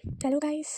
Hello guys.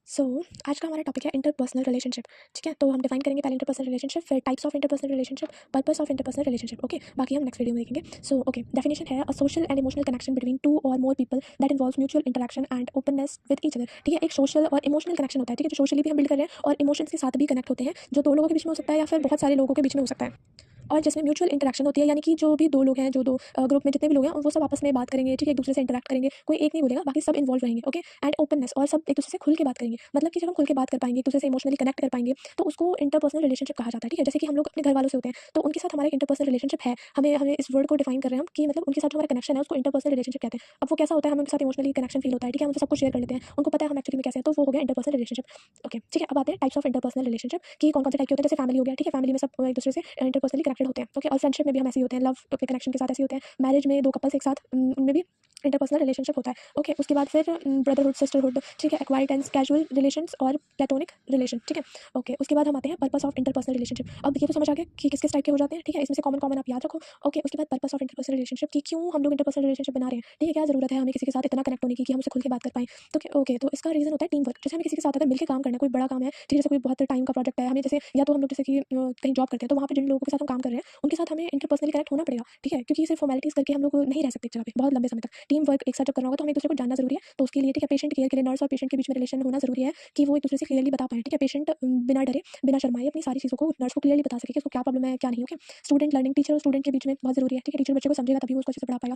सो आज का हमारा टॉपिक है इंटरपर्सनल रिलेशनशिप। ठीक है, तो हम डिफाइन करेंगे पहले इंटरपर्सनल रिलेशनशिप, फिर types of interpersonal relationship, purpose of interpersonal relationship. Okay, बाकी हम नेक्स्ट वीडियो में देखेंगे। सो ओके, डेफिनेशन है a social and emotional connection between two or more people that involves mutual interaction and openness with each other. ठीक है, एक social और emotional connection होता है। ठीक है, जो सोशली भी हम बिल्ड कर रहे हैं और इमोशंस के साथ भी कनेक्ट होते हैं, जो दो लोगों के बीच में हो सकता है या फिर बहुत सारे लोगों के बीच में हो सकता है। और जिसमें म्यूचुअल इंटरेक्शन होती है, यानी कि जो भी दो लोग हैं, जो दो ग्रुप में जितने भी लोग हैं, वो सब आपस में बात करेंगे। ठीक है, एक दूसरे से इंटरेक्ट करेंगे, कोई एक नहीं बोलेगा, बाकी सब इन्वॉल्व रहेंगे। ओके, एंड ओपननेस, और सब एक दूसरे से खुल के बात करेंगे। मतलब कि जब हम खुल के बात कर पाएंगे, एक दूसरे से इमोशनली कनेक्ट कर पाएंगे, तो उसको इंटरपर्सनल रिलेशनशिप कहा जाता है। ठीक है, जैसे कि हम लोग अपने घर वालों से होते हैं, तो उनके साथ हमारा एक इंटरपर्सनल रिलेशनशिप है। हमें हमें इस वर्ड को डिफाइन कर रहे हैं हम कि मतलब उनके साथ जो हमारा कनेक्शन है उसको इंटरपर्सनल रिलेशनशिप कहते हैं। अब वो कैसा होता है, हमें उनके साथ इमोशनली कनेक्शन फील होता है। ठीक है, हम उनसे सब कुछ शेयर कर लेते हैं, उनको पता है हम एक्चुअली में कैसे हैं, तो वो हो गया इंटरपर्सनल रिलेशनशिप। ओके, ठीक है, अब आते हैं टाइप्स ऑफ इंटरपर्सनल रिलेशनशिप कि कौन कौन से टाइप के होते हैं। जैसे फैमिली हो गया। ठीक है, फैमिली में सब एक दूसरे से इंटरपर्सनली कनेक्टेड होते हैं। ओके, और फ्रेंडशिप में भी हम ऐसे ही होते हैं, लव के कनेक्शन के साथ ऐसे ही होते हैं। मैरिज में दो कपल्स एक साथ उनमें भी इंटरपर्सनल रिलेशनशिप होता है। ओके, उसके बाद फिर ब्रदरहुड, सिस्टरहुड, ठीक है, एक्वाइटेंस, कैजुअल रिलेशंस और प्लेटोनिक रिलेशन। ठीक है, ओके, उसके बाद हम आते हैं पर्पस ऑफ इंटरपर्सनल रिलेशनशिप। अब ये तो समझ आ गया कि किस किस टाइप के हो जाते हैं। ठीक है, इसमें से कॉमन कॉमन आप याद रखो। ओके, उसके बाद पर्पस ऑफ इंटरपर्सनल रिलेशनशिप की क्यों हम लोग इंटरपर्सनल रिलेशनशिप बना रहे हैं। ठीक है, क्या जरूरत है हमें किसी के साथ इतना कनेक्ट होने की कि हम उससे खुल के बात कर पाएं। तो ओके, तो इसका रीजन होता है टीम वर्क। जैसे हमें किसी के साथ अगर मिलकर काम करना है, कोई बड़ा काम है, ठीक है, जैसे कोई बहुत टाइम का प्रोजेक्ट है, हमें जैसे या तो हम लोग जैसे कि कहीं जॉब करते हैं, तो वहाँ पे जिन लोगों के साथ हम काम कर रहे हैं उनके साथ हमें इंटरपर्सनली कनेक्ट होना पड़ेगा। ठीक है, क्योंकि सिर्फ फॉर्मेलिटीज करके हम लोग नहीं रह सकते एक जगह पे बहुत लंबे समय तक। टीम वर्क एक साथ जब करना होगा तो हमें एक दूसरे को जानना जरूरी है। तो उसके लिए ठीक है, पेशेंट केयर के लिए नर्स और पेशेंट के बीच में रिलेशन होना जरूरी है कि वो एक दूसरे से क्लियरली बता पाए। ठीक है, पेशेंट बिना डरे बिना शर्माए अपनी सारी चीज़ों को नर्स को क्लियरली बता सके कि उसको क्या प्रॉब्लम है क्या नहीं। ओके, स्टूडेंट लर्निंग, टीचर और स्टूडेंट के बीच में बहुत जरूरी है। ठीक है, टीचर बच्चे को समझेगा तभी वो उसको अच्छे से पढ़ा पाएगा।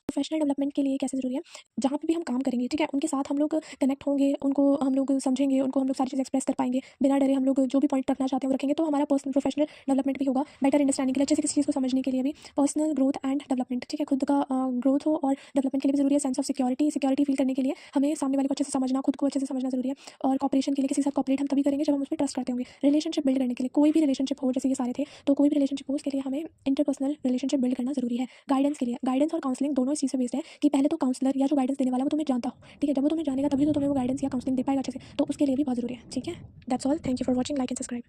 प्रोफेशनल डेवलपमेंट के लिए कैसे ज़रूरी है, जहाँ पे भी हम काम करेंगे, ठीक है, उनके साथ हम लोग कनेक्ट होंगे, उनको हम लोग समझेंगे, उनको हम लोग सारी चीज़ एक्सप्रेस कर पाएंगे बिना डरे। हम लोग जो भी पॉइंट रखना चाहते हैं वो रखेंगे, तो हमारा पर्सनल प्रोफेशनल डेवलपमेंट भी होगा। बेटर अंडरस्टैंडिंग के लिए, अच्छे से किसी चीज़ को समझने के लिए भी पर्सनल ग्रोथ एंड डेवलपमेंट। ठीक है, खुद का ग्रोथ हो और डेवलपमेंट के लिए भी जरूरी है। Sense of security, security feel करने के लिए हमें सामने वाले को अच्छे से समझना, खुद को अच्छे से समझना जरूरी है। और कॉपरेशन के लिए, किसी के साथ कॉपरेट हम तभी करेंगे जब हम उसमें ट्रस्ट करते होंगे। रिलेशनशिप बिल्ड करने के लिए, कोई भी रिलेशनशिप हो, जैसे ये सारे थे, तो कोई भी रिलेशनशिप हो उसके लिए हमें इंटरपर्सनल रिलेशनशिप बिल्ड करना जरूरी है। गाइडेंस के लिए, गाइडेंस और काउंसलिंग दोनों इस चीज़ से बेस्ड है कि पहले तो काउंसलर या जो गाइडेंस देने वाला है वो तुम्हें जानता हो। ठीक है, जब वो तुम्हें जानेगा तभी तो तुम्हें वो गाइडेंस या काउंसलिंग दे पाएगा अच्छे से। तो उसके लिए भी बहुत जरूरी है। ठीक है, that's all, thank you for watching, like and subscribe.